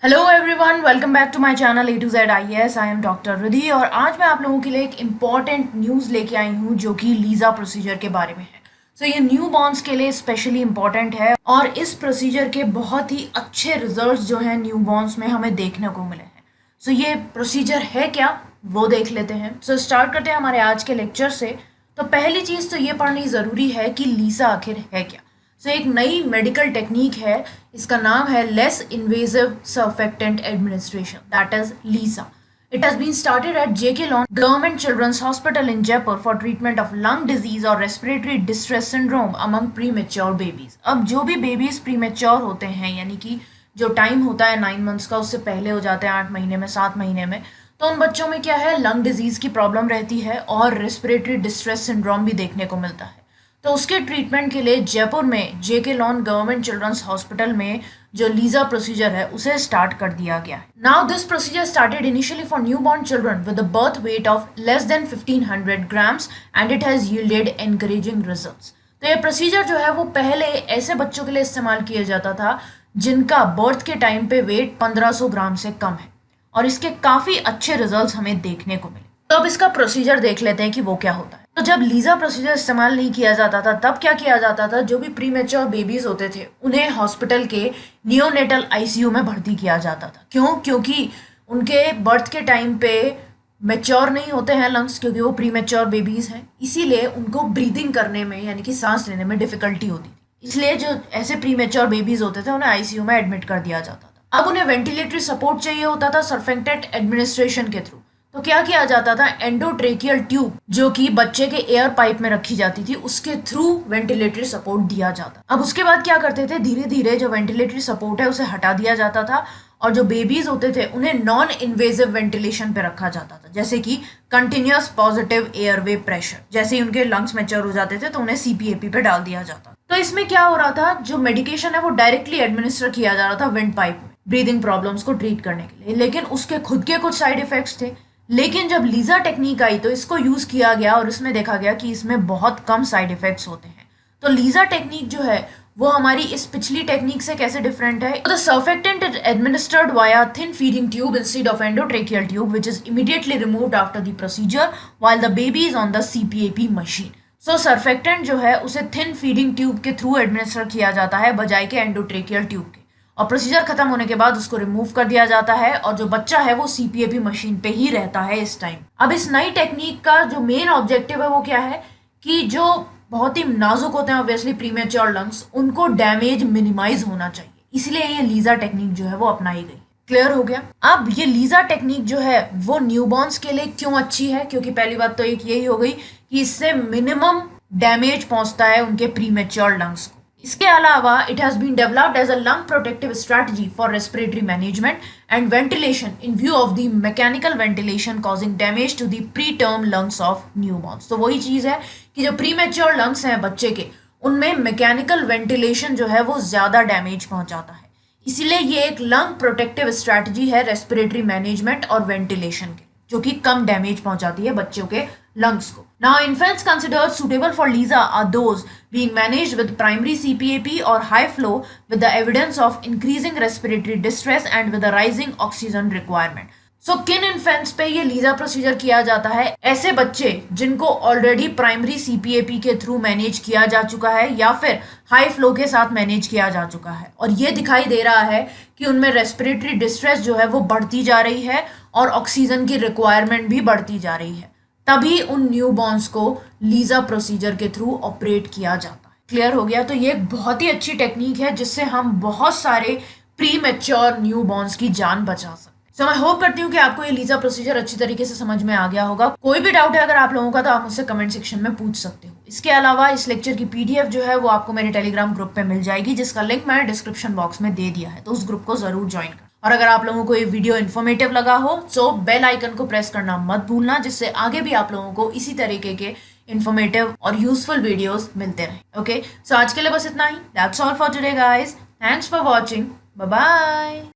Hello everyone, welcome back to my channel A to Z IAS। I am doctor Ridhi और आज मैं आप लोगों के लिए एक इम्पॉर्टेंट न्यूज़ लेके आई हूँ जो कि लीज़ा प्रोसीजर के बारे में है। ये न्यू बॉर्न्स के लिए स्पेशली इम्पॉर्टेंट है और इस प्रोसीजर के बहुत ही अच्छे रिजल्ट्स जो हैं न्यू बॉर्न्स में हमें देखने को मिले हैं। ये प्रोसीजर है क्या, वो देख लेते हैं। स्टार्ट करते हैं हमारे आज के लेक्चर से। तो पहली चीज़ तो ये पढ़नी ज़रूरी है कि लीज़ा आखिर है क्या। एक नई मेडिकल टेक्निक है, इसका नाम है less invasive surfactant administration, that is LISA. It has been started at J.K. Lon Government Children's Hospital in Jaipur for treatment of lung disease और respiratory distress syndrome among premature babies। अब जो भी babies premature होते हैं, यानी कि जो time होता है 9 मंथ्स का उससे पहले हो जाते हैं, 8 महीने में, 7 महीने में, तो उन बच्चों में क्या है, लंग डिजीज की प्रॉब्लम रहती है और रेस्पिरेटरी डिस्ट्रेस सिंड्रोम भी देखने को मिलता है। तो उसके ट्रीटमेंट के लिए जयपुर में J.K. Lawn government children's hospital में जो लीजा प्रोसीजर है उसे स्टार्ट कर दिया गया है। Now this procedure started initially for newborn children with a birth weight of less than 1500 grams and it has yielded encouraging results. तो ये प्रोसीजर जो है वो पहले ऐसे बच्चों के लिए इस्तेमाल किया जाता था जिनका बर्थ के टाइम पे वेट 1500 ग्राम से कम है और इसके काफ़ी अच्छे रिजल्ट्स हमें देखने को मिले। तो अब इसका प्रोसीजर देख लेते हैं कि वो क्या होता है। तो जब लीजा प्रोसीजर इस्तेमाल नहीं किया जाता था तब क्या किया जाता था, जो भी प्रीमेच्योर बेबीज होते थे उन्हें हॉस्पिटल के नियोनेटल ICU में भर्ती किया जाता था। क्यों? क्योंकि उनके बर्थ के टाइम पे मेच्योर नहीं होते हैं लंग्स, क्योंकि वो प्रीमेच्योर बेबीज हैं, इसीलिए उनको ब्रीदिंग करने में यानी कि सांस लेने में डिफिकल्टी होती थी। इसलिए जो ऐसे प्रीमेच्योर बेबीज होते थे उन्हें ICU में एडमिट कर दिया जाता था। अब उन्हें वेंटिलेटरी सपोर्ट चाहिए होता था सर्फेक्टेंट एडमिनिस्ट्रेशन के थ्रू। तो क्या किया जाता था, एंडोट्रेकियल ट्यूब जो कि बच्चे के एयर पाइप में रखी जाती थी उसके थ्रू वेंटिलेटरी सपोर्ट दिया जाता। अब उसके बाद क्या करते थे, धीरे धीरे जो वेंटिलेटरी सपोर्ट है उसे हटा दिया जाता था और जो बेबीज होते थे उन्हें नॉन इन्वेजिव वेंटिलेशन पे रखा जाता था, जैसे कि कंटिन्यूअस पॉजिटिव एयरवे प्रेशर। जैसे ही उनके लंग्स मैच्योर हो जाते थे तो उन्हें CPAP पे डाल दिया जाता। तो इसमें क्या हो रहा था, जो मेडिकेशन है वो डायरेक्टली एडमिनिस्टर किया जा रहा था विंड पाइप में ब्रीदिंग प्रॉब्लम्स को ट्रीट करने के लिए, लेकिन उसके खुद के कुछ साइड इफेक्ट्स थे। लेकिन जब लीजा टेक्निक आई तो इसको यूज किया गया और इसमें देखा गया कि इसमें बहुत कम साइड इफेक्ट्स होते हैं। तो लीजा टेक्निक जो है वो हमारी इस पिछली टेक्निक से कैसे डिफरेंट है। The surfactant is administered via thin feeding tube instead of endotracheal tube which is immediately removed after the procedure while the baby is on the CPAP machine. Surfactant जो है उसे थिन फीडिंग ट्यूब के through administer किया जाता है बजाय के endotracheal tube के, और प्रोसीजर खत्म होने के बाद उसको रिमूव कर दिया जाता है और जो बच्चा है वो CPAP मशीन पे ही रहता है इस टाइम। अब इस नई टेक्निक का जो मेन ऑब्जेक्टिव है वो क्या है कि जो बहुत ही नाजुक होते हैं ऑब्वियसली प्रीमेच्योर लंग्स, उनको डैमेज मिनिमाइज होना चाहिए, इसलिए ये लीजा टेक्निक जो है वो अपनाई गई। क्लियर हो गया। अब ये लीजा टेक्निक जो है वो न्यूबॉर्न्स के लिए क्यों अच्छी है, क्योंकि पहली बात तो एक यही हो गई कि इससे मिनिमम डैमेज पहुंचता है उनके प्रीमेच्योर लंग्स को। इसके अलावा it has been developed as a lung protective strategy for respiratory management and ventilation in view of the mechanical ventilation causing damage to the preterm lungs of newborns. तो वही चीज है कि जो premature lungs हैं बच्चे के, उनमें मैकेनिकल वेंटिलेशन जो है वो ज्यादा डैमेज पहुंचाता है, इसीलिए ये एक लंग प्रोटेक्टिव स्ट्रैटेजी है रेस्पिरेटरी मैनेजमेंट और वेंटिलेशन के, जो कि कम डैमेज पहुंचाती है बच्चों के लंग्स को। Now, infants considered suitable for LISA are those being managed with primary CPAP or high flow with the evidence of increasing respiratory distress and with a rising oxygen requirement. किन infants पे ये Lisa procedure किया जाता है, ऐसे बच्चे जिनको already primary CPAP के थ्रू मैनेज किया जा चुका है या फिर हाई फ्लो के साथ मैनेज किया जा चुका है और ये दिखाई दे रहा है कि उनमें रेस्पिरेटरी डिस्ट्रेस जो है वो बढ़ती जा रही है और ऑक्सीजन की रिक्वायरमेंट भी बढ़ती जा रही है, तभी उन न्यूबॉर्न्स को लीजा प्रोसीजर के थ्रू ऑपरेट किया जाता है। क्लियर हो गया। तो ये एक बहुत ही अच्छी टेक्निक है जिससे हम बहुत सारे प्री मैच्योर न्यूबॉर्न्स की जान बचा सकते हैं। मैं होप करती हूँ कि आपको ये लीजा प्रोसीजर अच्छी तरीके से समझ में आ गया होगा। कोई भी डाउट है अगर आप लोगों का तो आप मुझसे कमेंट सेक्शन में पूछ सकते हो। इसके अलावा इस लेक्चर की PDF जो है वो आपको मेरे टेलीग्राम ग्रुप पे मिल जाएगी, जिसका लिंक मैंने डिस्क्रिप्शन बॉक्स में दे दिया है, तो उस ग्रुप को जरूर ज्वाइन कर। और अगर आप लोगों को ये वीडियो इन्फॉर्मेटिव लगा हो तो बेल आइकन को प्रेस करना मत भूलना, जिससे आगे भी आप लोगों को इसी तरीके के इन्फॉर्मेटिव और यूजफुल वीडियोस मिलते रहे। ओके, सो आज के लिए बस इतना ही। That's all for today guys. Thanks for watching. Bye bye.